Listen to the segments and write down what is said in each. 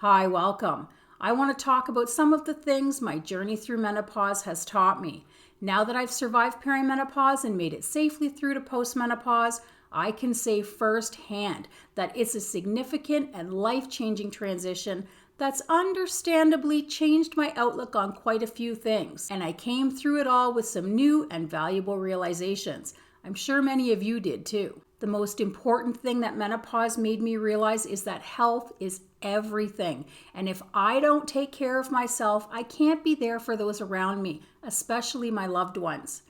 Hi, welcome. I want to talk about some of the things my journey through menopause has taught me. Now that I've survived perimenopause and made it safely through to postmenopause, I can say firsthand that it's a significant and life-changing transition that's understandably changed my outlook on quite a few things. And I came through it all with some new and valuable realizations. I'm sure many of you did too. The most important thing that menopause made me realize is that health is everything. And if I don't take care of myself, I can't be there for those around me, especially my loved ones.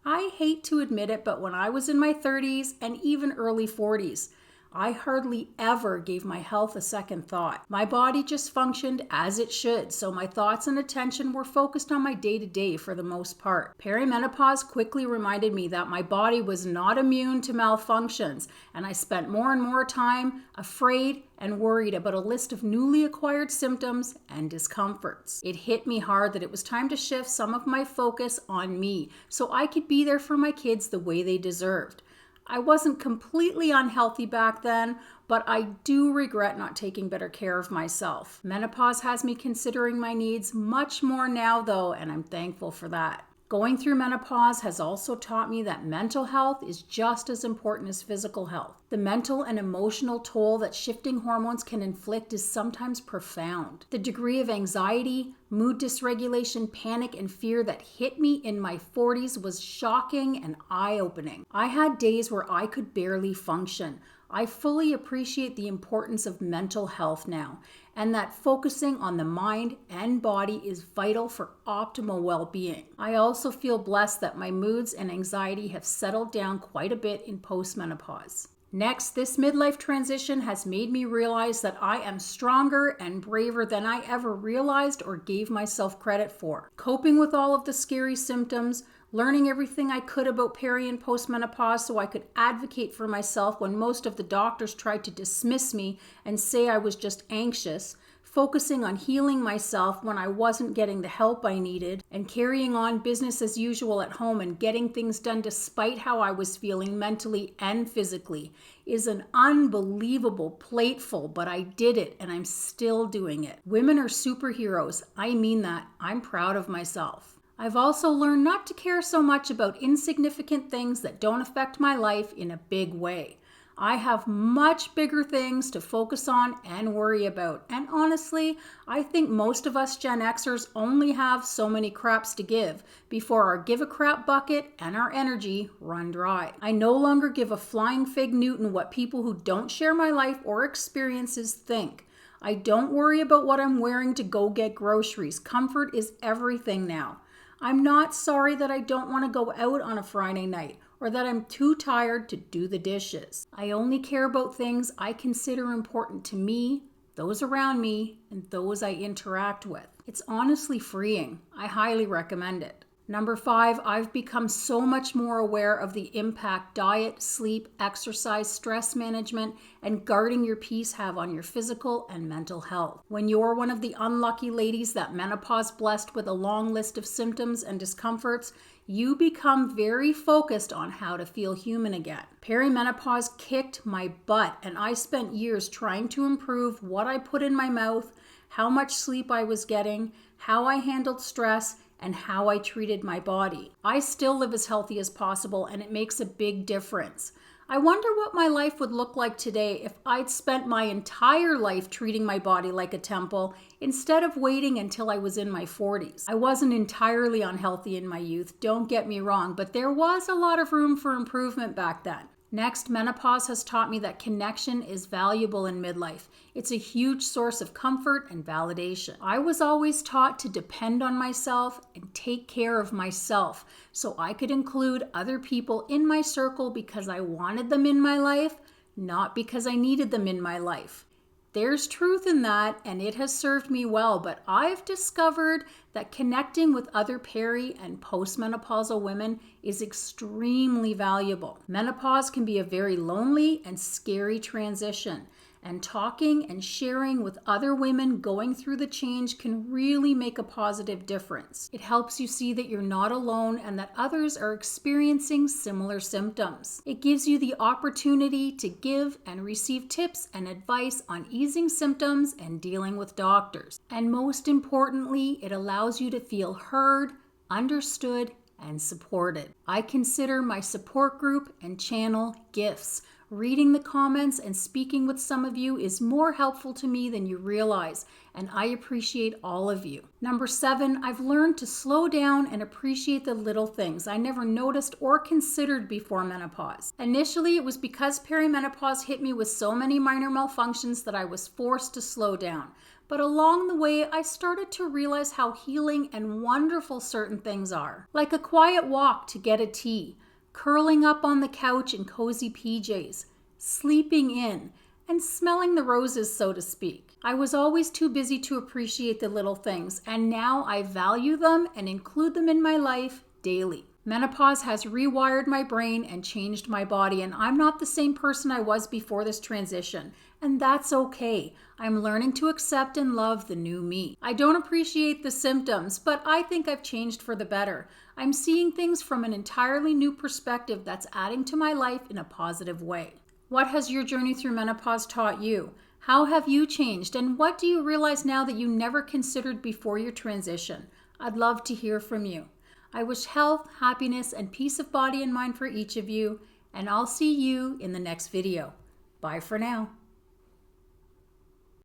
I hate to admit it, but when I was in my 30s and even early 40s, I hardly ever gave my health a second thought. My body just functioned as it should, so my thoughts and attention were focused on my day-to-day for the most part. Perimenopause quickly reminded me that my body was not immune to malfunctions, and I spent more and more time afraid and worried about a list of newly acquired symptoms and discomforts. It hit me hard that it was time to shift some of my focus on me so I could be there for my kids the way they deserved. I wasn't completely unhealthy back then, but I do regret not taking better care of myself. Menopause has me considering my needs much more now, though, and I'm thankful for that. Going through menopause has also taught me that mental health is just as important as physical health. The mental and emotional toll that shifting hormones can inflict is sometimes profound. The degree of anxiety, mood dysregulation, panic, and fear that hit me in my 40s was shocking and eye-opening. I had days where I could barely function. I fully appreciate the importance of mental health now, and that focusing on the mind and body is vital for optimal well-being. I also feel blessed that my moods and anxiety have settled down quite a bit in postmenopause. Next, this midlife transition has made me realize that I am stronger and braver than I ever realized or gave myself credit for. Coping with all of the scary symptoms, learning everything I could about peri and postmenopause so I could advocate for myself when most of the doctors tried to dismiss me and say I was just anxious, focusing on healing myself when I wasn't getting the help I needed, and carrying on business as usual at home and getting things done despite how I was feeling mentally and physically is an unbelievable plateful, but I did it and I'm still doing it. Women are superheroes. I mean that. I'm proud of myself. I've also learned not to care so much about insignificant things that don't affect my life in a big way. I have much bigger things to focus on and worry about. And honestly, I think most of us Gen Xers only have so many craps to give before our give a crap bucket and our energy run dry. I no longer give a flying fig Newton what people who don't share my life or experiences think. I don't worry about what I'm wearing to go get groceries. Comfort is everything now. I'm not sorry that I don't want to go out on a Friday night or that I'm too tired to do the dishes. I only care about things I consider important to me, those around me, and those I interact with. It's honestly freeing. I highly recommend it. Number 5, I've become so much more aware of the impact diet, sleep, exercise, stress management, and guarding your peace have on your physical and mental health. When you're one of the unlucky ladies that menopause blessed with a long list of symptoms and discomforts, you become very focused on how to feel human again. Perimenopause kicked my butt, and I spent years trying to improve what I put in my mouth, how much sleep I was getting, how I handled stress, and how I treated my body. I still live as healthy as possible, and it makes a big difference. I wonder what my life would look like today if I'd spent my entire life treating my body like a temple instead of waiting until I was in my 40s. I wasn't entirely unhealthy in my youth, don't get me wrong, but there was a lot of room for improvement back then. Next, menopause has taught me that connection is valuable in midlife. It's a huge source of comfort and validation. I was always taught to depend on myself and take care of myself so I could include other people in my circle because I wanted them in my life, not because I needed them in my life. There's truth in that, and it has served me well, but I've discovered that connecting with other peri and postmenopausal women is extremely valuable. Menopause can be a very lonely and scary transition, And talking and sharing with other women going through the change can really make a positive difference. It helps you see that you're not alone and that others are experiencing similar symptoms. It gives you the opportunity to give and receive tips and advice on easing symptoms and dealing with doctors. And most importantly, it allows you to feel heard, understood, and supported. I consider my support group and channel gifts. Reading the comments and speaking with some of you is more helpful to me than you realize, and I appreciate all of you. Number 7, I've learned to slow down and appreciate the little things I never noticed or considered before menopause. Initially, it was because perimenopause hit me with so many minor malfunctions that I was forced to slow down. But along the way, I started to realize how healing and wonderful certain things are. Like a quiet walk to get a tea, curling up on the couch in cozy PJs, sleeping in, and smelling the roses, so to speak. I was always too busy to appreciate the little things, and now I value them and include them in my life daily. Menopause has rewired my brain and changed my body, and I'm not the same person I was before this transition. And that's okay. I'm learning to accept and love the new me. I don't appreciate the symptoms, but I think I've changed for the better. I'm seeing things from an entirely new perspective that's adding to my life in a positive way. What has your journey through menopause taught you? How have you changed? And what do you realize now that you never considered before your transition? I'd love to hear from you. I wish health, happiness, and peace of body and mind for each of you, and I'll see you in the next video. Bye for now.